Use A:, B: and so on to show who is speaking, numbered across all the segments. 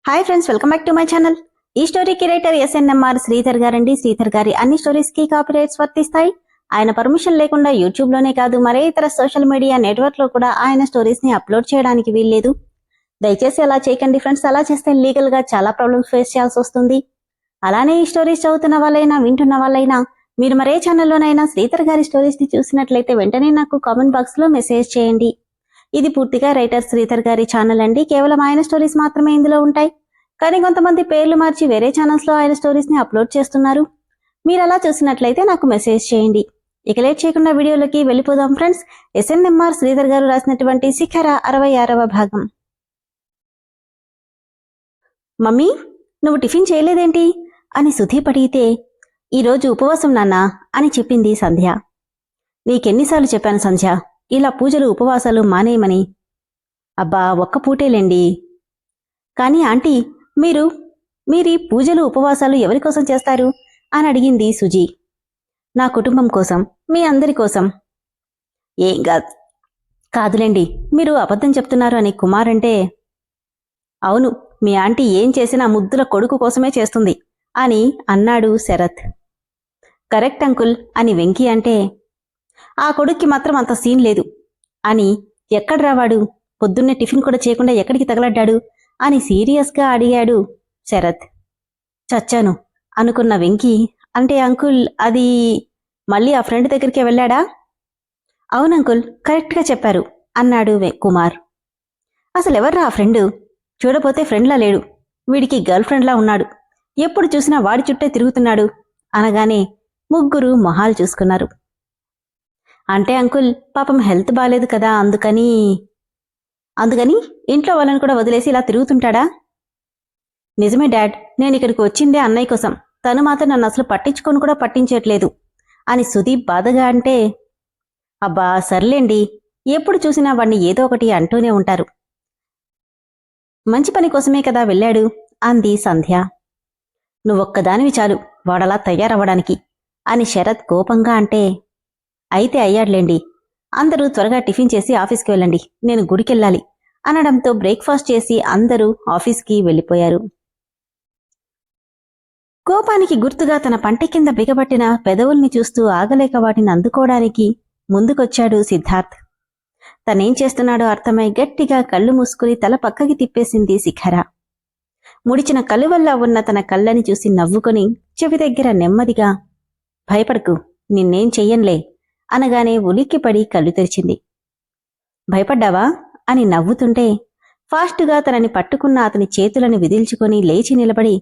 A: Hi friends, welcome back to my channel. ఈ స్టోరీకి writer SNMR Sridhar గారండి. శ్రీధర్ గారి అన్ని స్టోరీస్ కి కాపీరైట్స్ వర్తిస్తాయి. ఆయన పర్మిషన్ లేకుండా యూట్యూబ్ లోనే కాదు, మరే ఇతర సోషల్ మీడియా నెట్వర్క్ లో కూడా ఆయన స్టోరీస్ ని అప్లోడ్ చేయడానికి వీల్లేదు. దయచేసి అలా చేయకండి ఫ్రెండ్స్. అలా చేస్తే లీగల్ గా చాలా ప్రాబ్లమ్స్ ఫేస్ చేయాల్సి వస్తుంది. అలానే ఈ స్టోరీస్ చదువుతున్న వాళ్ళైనా వింటున్న వాళ్ళైనా మీరు మరే ఛానల్లోనైనా శ్రీధర్ గారి స్టోరీస్ ని చూసినట్లయితే వెంటనే నాకు కామెంట్ బాక్స్ లో మెసేజ్ చేయండి. ఇది పూర్తిగా రైటర్ శ్రీధర్ గారి ఛానల్ అండి. కేవలం ఆయన స్టోరీస్ మాత్రమే ఇందులో ఉంటాయి. కానీ కొంతమంది పేర్లు మార్చి వేరే ఛానల్స్ లో ఆయన స్టోరీస్ ని అప్లోడ్ చేస్తున్నారు. మీరు అలా చూసినట్లయితే నాకు మెసేజ్ చేయండి. ఇక లేట్ చేయకుండా వీడియోలోకి వెళ్ళిపోదాం ఫ్రెండ్స్. ఎస్ఎన్ఎంఆర్ శ్రీధర్ గారు రాసినటువంటి శిఖర 66వ భాగం. మమ్మీ, నువ్వు టిఫిన్ చేయలేదేంటి అని సుధీప్ అడిగితే, ఈరోజు ఉపవాసం నాన్నా అని చెప్పింది సంధ్య. నీకెన్నిసార్లు చెప్పాను సంధ్య, ఇలా పూజలు ఉపవాసాలు మానేయమని. అబ్బా, ఒక్క పూటేలేండి. కానీ ఆంటీ, మీరీ పూజలు ఉపవాసాలు ఎవరికోసం చేస్తారు అని అడిగింది సుజీ. నా కుటుంబం కోసం, మీ అందరి కోసం. ఏం కాదులేండి, మీరు అబద్ధం చెప్తున్నారు అని కుమార్ అంటే, అవును, మీ ఆంటీ ఏం చేసినా ముద్దుల కొడుకు కోసమే చేస్తుంది అని అన్నాడు శరత్. కరెక్ట్ అంకుల్ అని వెంకీ అంటే, ఆ కొడుక్కి మాత్రం అంత సీన్ లేదు అని. ఎక్కడ రావాడు, పొద్దున్నే టిఫిన్ కూడా చేయకుండా ఎక్కడికి తగలడ్డాడు అని సీరియస్గా అడిగాడు శరత్. చచ్చాను అనుకున్న వెంకీ అంటే, అంకుల్ అది మళ్ళీ ఆ ఫ్రెండ్ దగ్గరికే వెళ్ళాడా? అవునంకుల్, కరెక్ట్గా చెప్పారు అన్నాడు కుమార్. అసలెవర్రా ఆ ఫ్రెండు? చూడపోతే ఫ్రెండ్లా లేడు, వీడికి గర్ల్ ఫ్రెండ్లా ఉన్నాడు, ఎప్పుడు చూసినా వాడి చుట్టే తిరుగుతున్నాడు అనగానే ముగ్గురు మొహాలు చూసుకున్నారు. అంటే అంకుల్, పాపం హెల్త్ బాలేదు కదా, అందుకని ఇంట్లో వాళ్ళని కూడా వదిలేసి ఇలా తిరుగుతుంటాడా? నిజమే డాడ్, నేను ఇక్కడికి వచ్చిందే అన్నయ్య కోసం, తను మాత్రం నన్ను అసలు పట్టించుకొని కూడా పట్టించట్లేదు అని సుదీప్ బాధగా అంటే, అబ్బా సర్లేండి, ఎప్పుడు చూసినా వాణ్ణి ఏదో ఒకటి అంటూనే ఉంటారు, మంచి పని కోసమే కదా వెళ్ళాడు అంది సంధ్య. నువ్వొక్కదానివి చాలు వాడలా తయారవ్వడానికి అని శరత్ కోపంగా అంటే, అయితే అయ్యాడ్లేండి, అందరూ త్వరగా టిఫిన్ చేసి ఆఫీస్కి వెళ్ళండి, నేను గుడికెళ్ళాలి అనడంతో బ్రేక్ఫాస్ట్ చేసి అందరూ ఆఫీస్కి వెళ్ళిపోయారు. కోపానికి గుర్తుగా తన పంటి కింద బిగబట్టిన పెదవుల్ని చూస్తూ ఆగలేక వాటిని అందుకోవడానికి ముందుకొచ్చాడు సిద్ధార్థ్. తనేం చేస్తున్నాడో అర్థమై గట్టిగా కళ్ళు మూసుకుని తల పక్కకి తిప్పేసింది శిఖర. ముడిచిన కళ్ళు వల్ల ఉన్న తన కళ్ళని చూసి నవ్వుకొని చెవి దగ్గర నెమ్మదిగా, భయపడకు, నిన్నేం చెయ్యన్లే అనగానే ఉలిక్కిపడి కళ్ళు తెరిచింది. భయపడ్డావా అని నవ్వుతుంటే, ఫాస్టుగా తనని పట్టుకున్న అతని చేతులను విదిల్చుకొని లేచి నిలబడి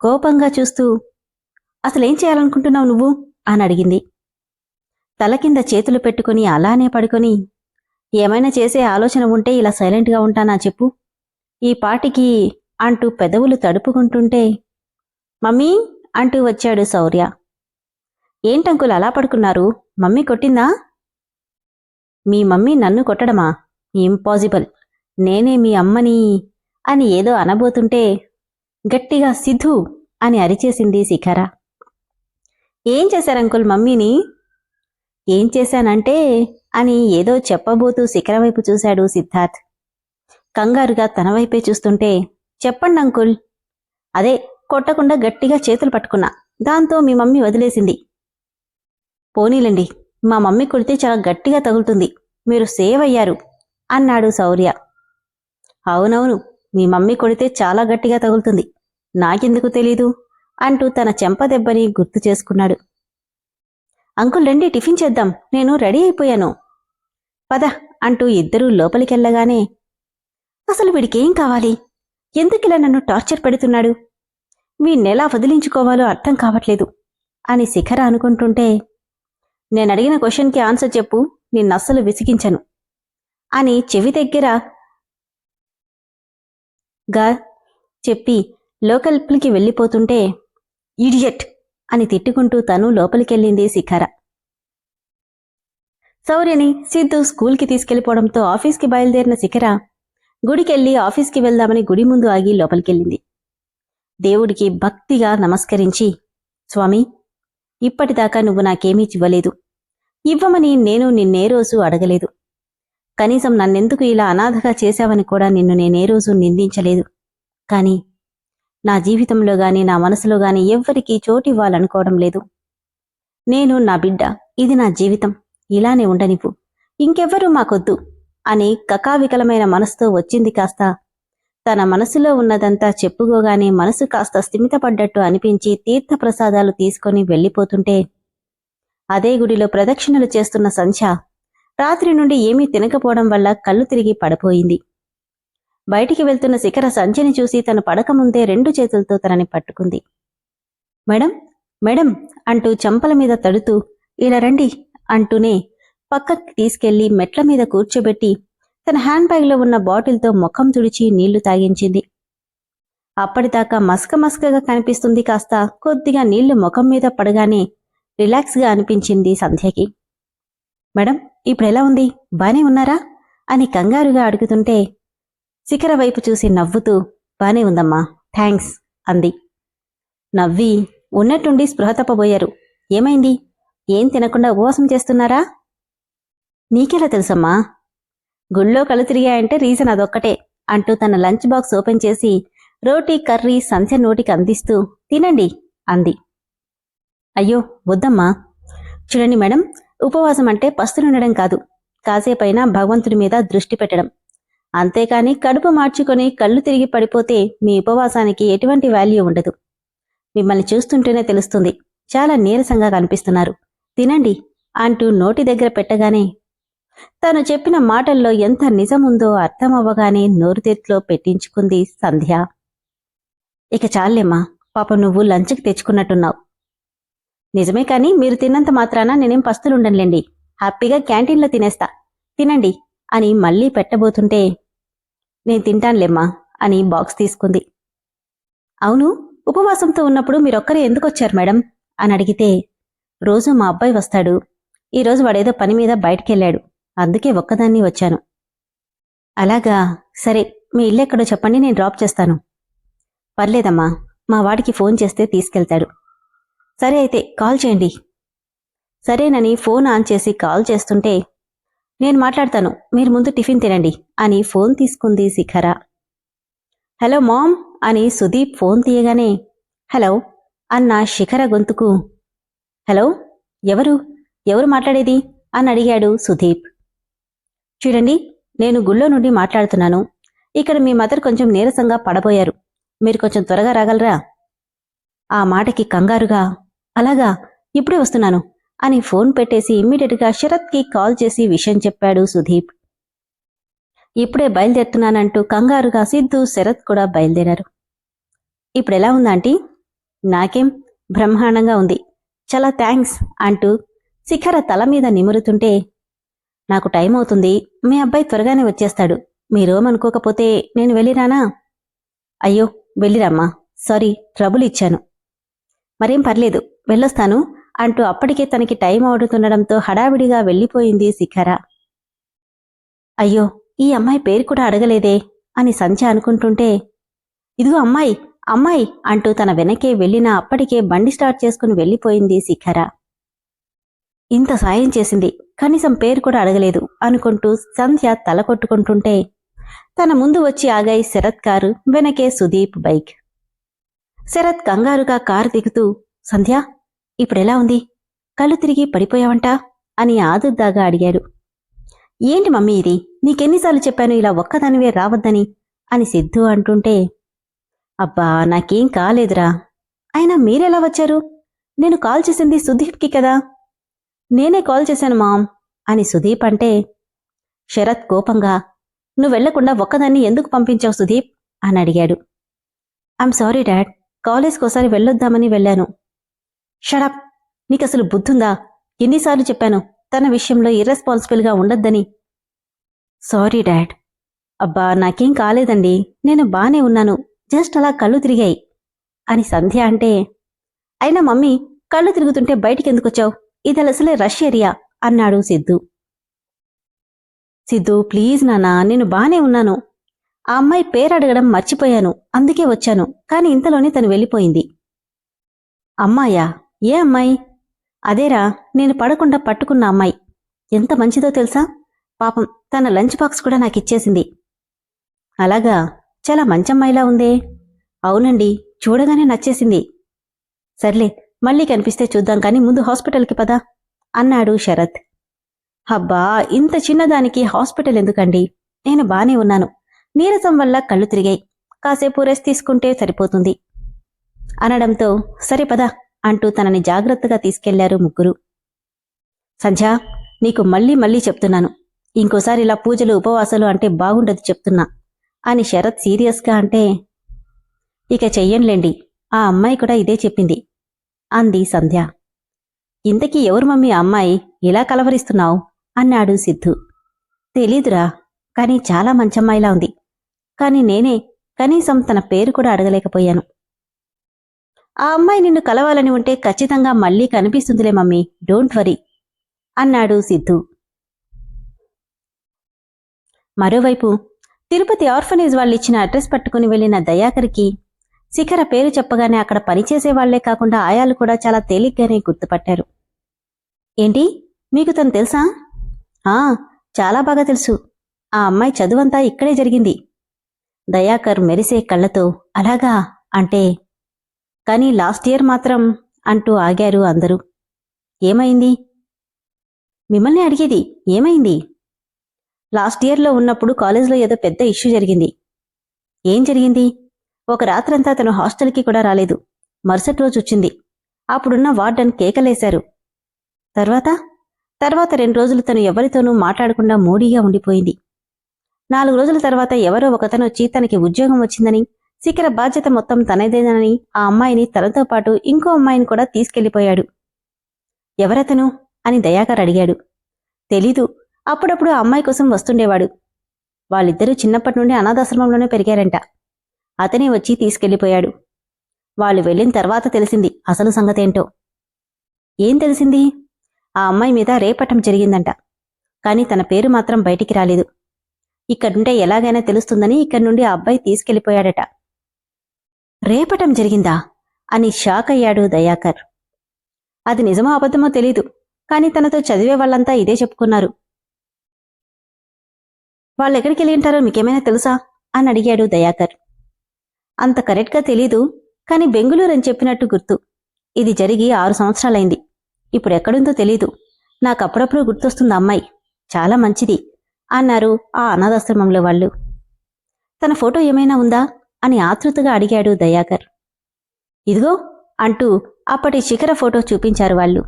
A: కోపంగా చూస్తూ, అసలేం చేయాలనుకుంటున్నావు నువ్వు అని అడిగింది. తల కింద చేతులు పెట్టుకుని అలానే పడుకొని, ఏమైనా చేసే ఆలోచన ఉంటే ఇలా సైలెంట్గా ఉంటానా చెప్పు, ఈ పాటికి అంటూ పెదవులు తడుపుకుంటుంటే, మమ్మీ అంటూ వచ్చాడు శౌర్య. ఏంటంకులు అలా పడుకున్నారు, మమ్మీ కొట్టిందా? మీ మమ్మీ నన్ను కొట్టడమా? ఇంపాసిబుల్, నేనే మీ అమ్మని అని ఏదో అనబోతుంటే గట్టిగా సిద్ధు అని అరిచేసింది శిఖర. ఏం చేశారంకుల్ మమ్మీని? ఏం చేశానంటే అని ఏదో చెప్పబోతూ శిఖర వైపు చూశాడు సిద్ధార్థ్. కంగారుగా తన వైపే చూస్తుంటే, చెప్పండి అంకుల్. అదే, కొట్టకుండా గట్టిగా చేతులు పట్టుకున్నా, దాంతో మీ మమ్మీ వదిలేసింది. పోనీలండి, మా మమ్మీ కొడితే చాలా గట్టిగా తగులుతుంది, మీరు సేవ్ అయ్యారు అన్నాడు శౌర్య. అవునవును, మీ మమ్మీ కొడితే చాలా గట్టిగా తగులుతుంది, నాకెందుకు తెలీదు అంటూ తన చెంపదెబ్బని గుర్తు చేసుకున్నాడు. అంకుల్ రండి, టిఫిన్ చేద్దాం, నేను రెడీ అయిపోయాను, పద అంటూ ఇద్దరూ లోపలికెళ్లగానే, అసలు వీడికేం కావాలి, ఎందుకిలా నన్ను టార్చర్ పెడుతున్నాడు, వీణ్ణెలా వదిలించుకోవాలో అర్థం కావట్లేదు అని శిఖర అనుకుంటుంటే, నేనడిగిన క్వశ్చన్కి ఆన్సర్ చెప్పు, నిన్నస్సలు విసిగించను అని చెవి దగ్గర గా చెప్పి లోకల్కి వెళ్ళిపోతుంటే, ఇడియట్ అని తిట్టుకుంటూ తను లోపలికెళ్ళింది శిఖర. శౌర్యని సిద్ధు స్కూల్కి తీసుకెళ్లిపోవడంతో ఆఫీస్కి బయలుదేరిన శిఖర గుడికెళ్లి ఆఫీస్కి వెళ్దామని గుడి ముందు ఆగి లోపలికెళ్ళింది. దేవుడికి భక్తిగా నమస్కరించి, స్వామి, ఇప్పటిదాకా నువ్వు నాకేమీ ఇవ్వలేదు, ఇవ్వమని నేను నిన్నే రోజు అడగలేదు, కనీసం నన్నెందుకు ఇలా అనాథగా చేశావని కూడా నిన్ను నేనే రోజు నిందించలేదు, కాని నా జీవితంలో గాని నా మనసులో గాని ఎవ్వరికీ చోటివ్వాలనుకోవడం లేదు. నేను, నా బిడ్డ, ఇది నా జీవితం, ఇలానే ఉండనివ్వు, ఇంకెవ్వరూ మాకొద్దు అని కకావికలమైన మనసుతో వచ్చింది కాస్త తన మనసులో ఉన్నదంతా చెప్పుకోగానే మనసు కాస్త స్థిమితపడ్డట్టు అనిపించి తీర్థప్రసాదాలు తీసుకొని వెళ్ళిపోతుంటే అదే గుడిలో ప్రదక్షిణలు చేస్తున్న సంధ్య రాత్రి నుండి ఏమీ తినకపోవడం వల్ల కళ్ళు తిరిగి పడిపోయింది. బయటికి వెళ్తున్న శిఖర సంధ్యని చూసి తను పడకముందే 2 చేతులతో తనని పట్టుకుంది. మేడం, మేడం అంటూ చెంపల మీద తడుతూ ఇలా రండి అంటూనే పక్కకి తీసుకెళ్లి మెట్ల మీద కూర్చోబెట్టి తన హ్యాండ్ బ్యాగ్లో ఉన్న బాటిల్తో ముఖం తుడిచి నీళ్లు తాగించింది. అప్పటిదాకా మస్కగా కనిపిస్తుంది కాస్త కొద్దిగా నీళ్లు ముఖం మీద పడగానే రిలాక్స్గా అనిపించింది సంధ్యకి. మేడం, ఇప్పుడెలా ఉంది, బానే ఉన్నారా అని కంగారుగా అడుగుతుంటే శిఖర వైపు చూసి నవ్వుతూ బానే ఉందమ్మా, థ్యాంక్స్ అంది. నవ్వి ఉన్నట్టుండి స్పృహ తప్పబోయారు. ఏమైంది, ఏం తినకుండా ఉపవాసం చేస్తున్నారా? నీకెలా తెలుసమ్మా? గుళ్ళో కళ్ళు తిరిగాయంటే రీజన్ అదొక్కటే అంటూ తన లంచ్ బాక్స్ ఓపెన్ చేసి రోటీ కర్రీ సంధ్య నోటికి అందిస్తూ తినండి అంది. అయ్యో వద్దమ్మా. చూడండి మేడం, ఉపవాసం అంటే పస్తులుండడం కాదు, కాసేపైనా భగవంతుడి మీద దృష్టి పెట్టడం, అంతేకాని కడుపు మార్చుకొని కళ్ళు తిరిగి పడిపోతే మీ ఉపవాసానికి ఎటువంటి వాల్యూ ఉండదు. మిమ్మల్ని చూస్తుంటేనే తెలుస్తుంది, చాలా నీరసంగా కనిపిస్తున్నారు, తినండి అంటూ నోటి దగ్గర పెట్టగానే తను చెప్పిన మాటల్లో ఎంత నిజముందో అర్థమవ్వగానే నోరుతెట్లో పెట్టించుకుంది సంధ్య. ఇక చాలేమ్మా, పాపం నువ్వు లంచ్కి తెచ్చుకున్నట్టున్నావు. నిజమే కాని మీరు తిన్నంత మాత్రాన నేనేం పస్తులుండనులేండి, హ్యాపీగా క్యాంటీన్లో తినేస్తా, తినండి అని మళ్లీ పెట్టబోతుంటే నేను తింటానులేమ్మా అని బాక్స్ తీసుకుంది. అవును, ఉపవాసంతో ఉన్నప్పుడు మీరొక్కరే ఎందుకొచ్చారు మేడం అని అడిగితే రోజు మా అబ్బాయి వస్తాడు, ఈరోజు వాడేదో పని మీద బయటికెళ్ళాడు, అందుకే ఒక్కదాన్ని వచ్చాను. అలాగా, సరే మీ ఇల్లెక్కడో చెప్పండి, నేను డ్రాప్ చేస్తాను. పర్లేదమ్మా, మా వాడికి ఫోన్ చేస్తే తీసుకెళ్తాడు. సరే అయితే కాల్ చేయండి. సరేనని ఫోన్ ఆన్ చేసి కాల్ చేస్తుంటే నేను మాట్లాడతాను, మీరు ముందు టిఫిన్ తినండి అని ఫోన్ తీసుకుంది శిఖర. హలో మామ్ అని సుదీప్ ఫోన్ తీయగానే హలో అన్న శిఖర గొంతుకు హలో ఎవరు మాట్లాడేది అని అడిగాడు సుదీప్. చూడండి, నేను గుళ్ళో నుండి మాట్లాడుతున్నాను, ఇక్కడ మీ మదర్ కొంచెం నీరసంగా పడబోయారు, మీరు కొంచెం త్వరగా రాగలరా? ఆ మాటకి కంగారుగా అలాగా, ఇప్పుడే వస్తున్నాను అని ఫోన్ పెట్టేసి ఇమ్మీడియట్గా శరత్కి కాల్ చేసి విషయం చెప్పాడు సుదీప్. ఇప్పుడే బయలుదేరుతున్నానంటూ కంగారుగా సిద్ధు, శరత్ కూడా బయలుదేరారు. ఇప్పుడెలా ఉందాంటీ? నాకేం బ్రహ్మాండంగా ఉంది, చాలా థ్యాంక్స్ అంటూ శిఖర తల మీద నిమురుతుంటే నాకు టైం అవుతుంది, మీ అబ్బాయి త్వరగానే వచ్చేస్తాడు, మీరేమనుకోకపోతే నేను వెళ్ళిరానా? అయ్యో వెళ్ళిరామ్మా, సారీ ట్రబుల్ ఇచ్చాను. మరేం పర్లేదు, వెళ్ళొస్తాను అంటూ అప్పటికే తనకి టైం అవుతుండడంతో హడావిడిగా వెళ్ళిపోయింది శిఖర. అయ్యో, ఈ అమ్మాయి పేరు కూడా అడగలేదే అని సంధ్య అనుకుంటుంటే ఇదిగో అమ్మాయి అమ్మాయి అంటూ తన వెనకే వెళ్ళినా అప్పటికే బండి స్టార్ట్ చేసుకుని వెళ్ళిపోయింది శిఖర. ఇంత సాయం చేసింది, కనీసం పేరు కూడా అడగలేదు అనుకుంటూ సంధ్య తల కొట్టుకుంటుంటే తన ముందు వచ్చి ఆగాయి శరత్ కారు, వెనకే సుదీప్ బైక్. శరత్ కంగారుగా కారు దిగుతూ సంధ్య ఇప్పుడెలా ఉంది, కళ్ళు తిరిగి పడిపోయావంటా అని ఆదుర్దాగా అడిగాడు. ఏంటి మమ్మీ ఇది, నీకెన్నిసార్లు చెప్పాను ఇలా ఒక్కదానివే రావద్దని అని సిద్ధు అంటుంటే అబ్బా నాకేం కాలేదురా, అయినా మీరెలా వచ్చారు, నేను కాల్ చేసింది సుదీప్కి కదా. నేనే కాల్ చేశాను మామ్ అని సుదీప్ అంటే శరత్ కోపంగా నువ్వెళ్లకుండా ఒక్కదాన్ని ఎందుకు పంపించావు సుదీప్ అని అడిగాడు. ఐమ్ సారీ డాడ్, కాలేజ్కోసారి వెళ్ళొద్దామని వెళ్ళాను. షడప్, నీకసలు బుద్ధుందా, ఎన్నిసార్లు చెప్పాను తన విషయంలో ఇర్రెస్పాన్సిబుల్గా ఉండొద్దని. Sorry dad. అబ్బా నాకేం కాలేదండి, నేను బానే ఉన్నాను, జస్ట్ అలా కళ్ళు తిరిగాయి అని సంధ్య అంటే అయినా మమ్మీ కళ్ళు తిరుగుతుంటే బయటికెందుకొచ్చావు, ఇది అసలే రష్ ఏరియా అన్నాడు సిద్ధు. సిద్ధు ప్లీజ్ నాన్నా, నేను బానే ఉన్నాను, ఆ అమ్మాయి పేరడగడం మర్చిపోయాను, అందుకే వచ్చాను, కాని ఇంతలోనే తను వెళ్ళిపోయింది. అమ్మాయా? ఏ అమ్మాయి? అదేరా, నేను పడకుండా పట్టుకున్న అమ్మాయి, ఎంత మంచిదో తెలుసా, పాపం తన లంచ్ బాక్స్ కూడా నాకిచ్చేసింది. అలాగా, చాలా మంచమ్మాయిలా ఉందే. అవునండి, చూడగానే నచ్చేసింది. సర్లే, మళ్ళీ కనిపిస్తే చూద్దాం కాని ముందు హాస్పిటల్కి పదా అన్నాడు శరత్. హబ్బా, ఇంత చిన్నదానికి హాస్పిటల్ ఎందుకండి? నేను బానే ఉన్నాను. నీరసం వల్ల కళ్ళు తిరిగాయి. కాసేపు రెస్ట్ తీసుకుంటే సరిపోతుంది అనడంతో సరే పదా అంటూ తనని జాగ్రత్తగా తీసుకెళ్లారు ముగ్గురు. సంధ్య, నీకు మళ్ళీ మళ్ళీ చెప్తున్నాను, ఇంకోసారి ఇలా పూజలు ఉపవాసాలు అంటే బాగుండదు చెప్తున్నా అని శరత్ సీరియస్గా అంటే, ఇక చెయ్యంలేండి, ఆ అమ్మాయి కూడా ఇదే చెప్పింది అంది సంధ్య. ఇంతకీ ఎవరు మమ్మీ ఆ అమ్మాయి, ఇలా కలవరిస్తున్నావు అన్నాడు సిద్ధు. తెలీదురా, కానీ చాలా మంచమ్మాయిలా ఉంది. కాని నేనే కనీసం తన పేరు కూడా అడగలేకపోయాను. ఆ అమ్మాయి నిన్ను కలవాలని ఉంటే ఖచ్చితంగా మళ్ళీ కనిపిస్తుందిలే మమ్మీ, డోంట్ వరీ అన్నాడు సిద్ధు. మరోవైపు తిరుపతి ఆర్ఫనేజ్ వాళ్ళిచ్చిన అడ్రస్ పట్టుకుని వెళ్లిన దయాకర్కి శిఖర పేరు చెప్పగానే అక్కడ పనిచేసేవాళ్లే కాకుండా ఆయాలు కూడా చాలా తేలిగ్గానే గుర్తుపట్టారు. ఏంటి, మీకు తను తెలుసా? చాలా బాగా తెలుసు. ఆ అమ్మాయి చదువంతా ఇక్కడే జరిగింది. దయాకర్ మెరిసే కళ్లతో అలాగా అంటే, కానీ లాస్ట్ ఇయర్ మాత్రం అంటూ ఆగారు అందరూ. ఏమైంది? మిమ్మల్ని అడిగేది, ఏమైంది? లాస్ట్ ఇయర్లో ఉన్నప్పుడు కాలేజ్లో ఏదో పెద్ద ఇష్యూ జరిగింది. ఏం జరిగింది? ఒక రాత్రంతా తను హాస్టల్కి కూడా రాలేదు. మరుసటి రోజు వచ్చింది. అప్పుడున్న వార్డెన్ కేకలేశారు. తర్వాత 2 రోజులు తను ఎవరితోనూ మాట్లాడకుండా మూడీగా ఉండిపోయింది. 4 రోజుల తర్వాత ఎవరో ఒకతను వచ్చి తనకి ఉద్యోగం వచ్చిందని, శిఖర బాధ్యత మొత్తం తనదేనని ఆ అమ్మాయిని తనతో పాటు ఇంకో అమ్మాయిని కూడా తీసుకెళ్లిపోయాడు. ఎవరతను అని దయాకర్ అడిగాడు. తెలీదు, అప్పుడప్పుడు ఆ అమ్మాయి కోసం వస్తుండేవాడు. వాళ్ళిద్దరూ చిన్నప్పటి నుండి అనాథాశ్రమంలోనే పెరిగారంట. అతనే వచ్చి తీసుకెళ్లిపోయాడు. వాళ్ళు వెళ్లిన తర్వాత తెలిసింది అసలు సంగతేంటో. ఏం తెలిసింది? ఆ అమ్మాయి మీద రేపటం జరిగిందంట. కాని తన పేరు మాత్రం బయటికి రాలేదు. ఇక్కడుంటే ఎలాగైనా తెలుస్తుందని ఇక్కడి నుండి ఆ అబ్బాయి తీసుకెళ్లిపోయాడట. రేపటం జరిగిందా అని షాక్ అయ్యాడు దయాకర్. అది నిజమో అబద్ధమో తెలీదు, కాని తనతో చదివే వాళ్ళంతా ఇదే చెప్పుకున్నారు. వాళ్ళెక్కడికి వెళ్ళింటారో మీకేమైనా తెలుసా అని అడిగాడు దయాకర్. అంత కరెక్ట్గా తెలీదు, కాని బెంగుళూరు అని చెప్పినట్టు గుర్తు. ఇది జరిగి 6 సంవత్సరాలైంది. ఇప్పుడెక్కడుందో తెలీదు. నాకప్పుడప్పుడు గుర్తొస్తుంది అమ్మాయి, చాలా మంచిది అన్నారు ఆ అనాథాశ్రమంలో వాళ్ళు. తన ఫోటో ఏమైనా ఉందా అని ఆతృతగా అడిగాడు దయాకర్. ఇదిగో అంటూ అప్పటి శిఖర ఫోటో చూపించారు వాళ్ళు.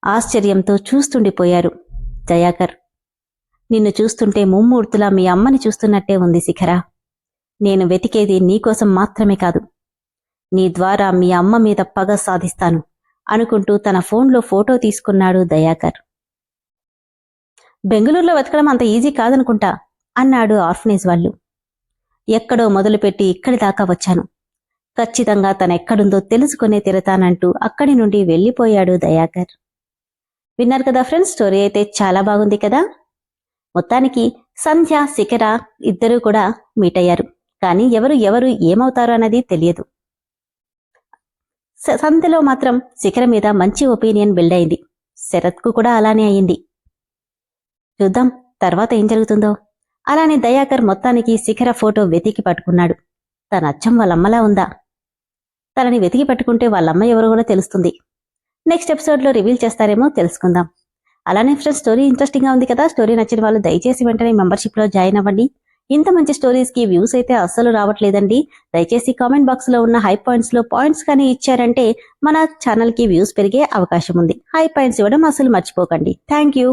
A: ఆశ్చర్యంతో చూస్తుండిపోయారు దయాకర్. నిన్ను చూస్తుంటే ముమ్మూర్తులా మీ అమ్మని చూస్తున్నట్టే ఉంది శిఖర. నేను వెతికేది నీకోసం మాత్రమే కాదు, నీ ద్వారా మీ అమ్మ మీద పగ సాధిస్తాను అనుకుంటూ తన ఫోన్లో ఫోటో తీసుకున్నాడు దయాకర్. బెంగళూరులో వెతకడం అంత ఈజీ కాదనుకుంటా అన్నాడు ఆర్ఫనేజ్ వాళ్ళు. ఎక్కడో మొదలుపెట్టి ఇక్కడి దాకా వచ్చాను. ఖచ్చితంగా తనెక్కడుందో తెలుసుకునే తిరతానంటూ అక్కడి నుండి వెళ్ళిపోయాడు దయాకర్. విన్నారు కదా ఫ్రెండ్స్, స్టోరీ అయితే చాలా బాగుంది కదా. మొత్తానికి సంధ్య, శిఖర ఇద్దరూ కూడా మీట్ అయ్యారు. కానీ ఎవరు ఏమవుతారో అన్నది తెలియదు. సంధ్యలో మాత్రం శిఖర మీద మంచి ఒపీనియన్ బిల్డ్ అయింది. శరత్కు కూడా అలానే అయింది. చూద్దాం తర్వాత ఏం జరుగుతుందో. అలానే దయాకర్ మొత్తానికి శిఖర ఫోటో వెతికి పట్టుకున్నాడు. తన అచ్చం వాళ్ళమ్మలా ఉందా? తనని వెతికి పట్టుకుంటే వాళ్ళమ్మ ఎవరో కూడా తెలుస్తుంది. నెక్స్ట్ ఎపిసోడ్లో రివీల్ చేస్తారేమో, తెలుసుకుందాం. అలానే ఫ్రెండ్స్, స్టోరీ ఇంట్రెస్టింగ్గా ఉంది కదా. స్టోరీ నచ్చిన వాళ్ళు దయచేసి వెంటనే మెంబర్షిప్లో జాయిన్ అవ్వండి. ఇంత మంచి స్టోరీస్కి వ్యూస్ అయితే అస్సలు రావట్లేదండి. దయచేసి కామెంట్ బాక్స్లో ఉన్న హై పాయింట్స్లో పాయింట్స్ కానీ ఇచ్చారంటే మన ఛానల్కి వ్యూస్ పెరిగే అవకాశం ఉంది. హై పాయింట్స్ ఇవ్వడం అస్సలు మర్చిపోకండి. Thank you.